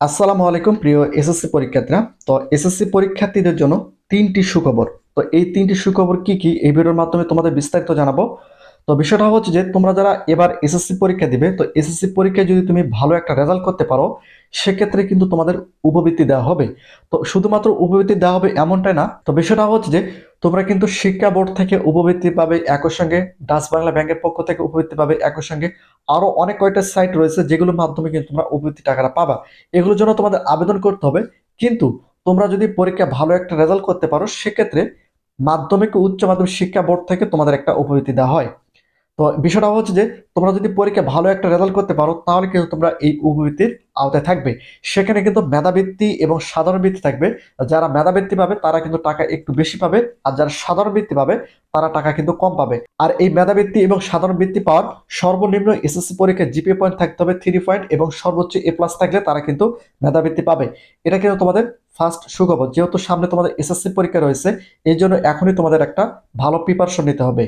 আসসালামু আলাইকুম প্রিয় এসএসসি পরীক্ষার্থীরা। তো এসএসসি পরীক্ষার্থীদের জন্য তিনটি সুখবর। তো এই তিনটি সুখবর কি কি এই ভিডিওর মাধ্যমে তোমাদের বিস্তারিত জানাবো। তো বিষয়টা হচ্ছে যে তোমরা যারা এবার এসএসসি পরীক্ষা দিবে, তো এসএসসি পরীক্ষায় যদি তুমি ভালো একটা রেজাল্ট করতে পারো, সেক্ষেত্রে কিন্তু তোমাদের উপবৃত্তি দেওয়া হবে। তো শুধুমাত্র উপবৃত্তি দেওয়া হবে এমনটাই না, তো বিষয়টা হচ্ছে যে তোমরা কিন্তু শিক্ষা বোর্ড থেকে উপবৃত্তি পাবে, একই সঙ্গে ডাচ বাংলা ব্যাংকের পক্ষ থেকে উপবৃত্তি পাবে, একই সঙ্গে আরো অনেক কয়টা সাইট রয়েছে যেগুলোর মাধ্যমে কিন্তু তোমরা উপবৃত্তি টাকাটা পাবা। এগুলোর জন্য তোমাদের আবেদন করতে হবে। কিন্তু তোমরা যদি পরীক্ষা ভালো একটা রেজাল্ট করতে পারো, সেক্ষেত্রে মাধ্যমিক ও উচ্চ মাধ্যমিক শিক্ষা বোর্ড থেকে তোমাদের একটা উপবৃত্তি দেওয়া হয়। তো বিষয়টা হচ্ছে যে তোমরা যদি পরীক্ষা ভালো একটা রেজাল্ট করতে পারো, তাহলে কিন্তু তোমরা এই উপবৃত্তির আওতায় থাকবে। সেখানে কিন্তু মেধাবৃত্তি এবং সাধারণ বৃত্তি থাকবে। যারা মেধাবৃত্তি পাবে তারা কিন্তু টাকা একটু বেশি পাবে, আর যারা সাধারণ বৃত্তি পাবে তারা টাকা কিন্তু কম পাবে। আর এই মেধাবৃত্তি এবং সাধারণ বৃত্তি পাওয়ার সর্বনিম্ন এসএসসি পরীক্ষায় জিপিএ পয়েন্ট থাকতে হবে 3 পয়েন্ট, এবং সর্বোচ্চ এ+ থাকলে তারা কিন্তু মেধাবৃত্তি পাবে। এটা কিন্তু তোমাদের ফার্স্ট সুখবর। যেহেতু সামনে তোমাদের এসএসসি পরীক্ষা রয়েছে, এই জন্য এখনই তোমাদের একটা ভালো প্রিপারেশন নিতে হবে।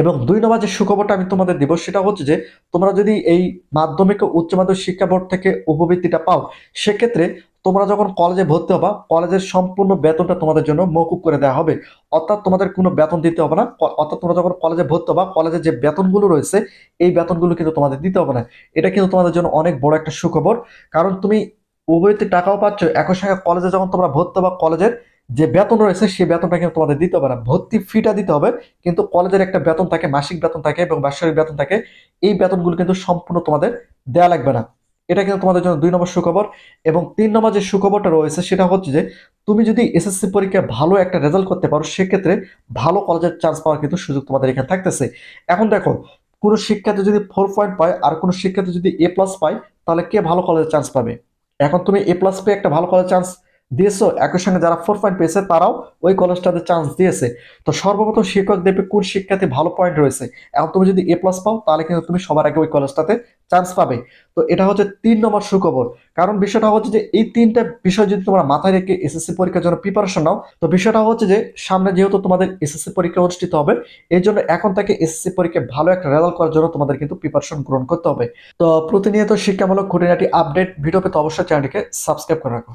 এবং 2 নম্বর যে সুখবরটা আমি তোমাদের দিব সেটা হচ্ছে যে তোমরা যদি এই মাধ্যমিক ও উচ্চ মাধ্যমিক শিক্ষা বোর্ড থেকে উপবৃত্তিটা পাও, সেক্ষেত্রে তোমরা যখন কলেজে ভর্তি হবা, কলেজের সম্পূর্ণ বেতনটা তোমাদের জন্য মওকুফ করে দেওয়া হবে। অর্থাৎ তোমাদের কোনো বেতন দিতে হবে না। অর্থাৎ তোমরা যখন কলেজে ভর্তি হবা, কলেজের যে বেতনগুলো রয়েছে এই বেতনগুলো কিন্তু তোমাদের দিতে হবে না। এটা কিন্তু তোমাদের জন্য অনেক বড় একটা সুখবর। কারণ তুমি উপবৃত্তির টাকাও পাচ্ছ, একই সঙ্গে কলেজে যখন তোমরা ভর্তি হবা, কলেজের যে বেতন রয়েছে সেই বেতনটা কিন্তু তোমাদের দিতে হবে না, ভর্তি ফিটা দিতে হবে। কিন্তু কলেজের একটা বেতন থাকে, মাসিক বেতন থাকে এবং বাৎসরিক বেতন থাকে। এই বেতনগুলো কিন্তু সম্পূর্ণ তোমাদের দেয়া লাগবে না। এটা কিন্তু তোমাদের জন্য 2 নম্বর সুখবর। এবং 3 নম্বর যে সুখবরটা রয়েছে সেটা হচ্ছে যে তুমি যদি এসএসসি পরীক্ষায় ভালো একটা রেজাল্ট করতে পারো, সেক্ষেত্রে ভালো কলেজের চান্স পাওয়ার কিন্তু সুযোগ তোমাদের এখানে থাকতেছে। এখন দেখো, কোনো শিক্ষার্থী যদি 4 পয়েন্ট পায় আর কোনো শিক্ষার্থী যদি এ+ পায়, তাহলে কে ভালো কলেজের চান্স পাবে? এখন তুমি এ+ পেয়ে একটা ভালো কলেজের চান্স দিয়েছো, একই সঙ্গে যারা 4 পয়েন্ট পেয়েছে তারাও ওই কলেজটাতে চান্স দিয়েছে। তো সর্বপ্রথম শিক্ষক দেখবে কোন শিক্ষার্থী ভালো পয়েন্ট রয়েছে। এখন তুমি যদি এ+ পাও, তাহলে কিন্তু তুমি সবার আগে ওই কলেজটাতে চান্স পাবে। তো এটা হচ্ছে 3 নম্বর সুখবর। কারণ বিষয়টা হচ্ছে যে এই তিনটা বিষয় যদি তোমরা মাথায় রেখে এসএসসি পরীক্ষার জন্য প্রিপারেশন নাও, তো বিষয়টা হচ্ছে যে সামনে যেহেতু তোমাদের এসএসসি পরীক্ষা অনুষ্ঠিত হবে, এই জন্য এখন থেকে এসএসসি পরীক্ষায় ভালো একটা রেজাল্ট করার জন্য তোমাদের কিন্তু প্রিপারেশন গ্রহণ করতে হবে। তো প্রতিনিয়ত শিক্ষামূলক খুঁটিনাটি আপডেট ভিডিও পেতে অবশ্যই চ্যানেলটিকে সাবস্ক্রাইব করে রাখো।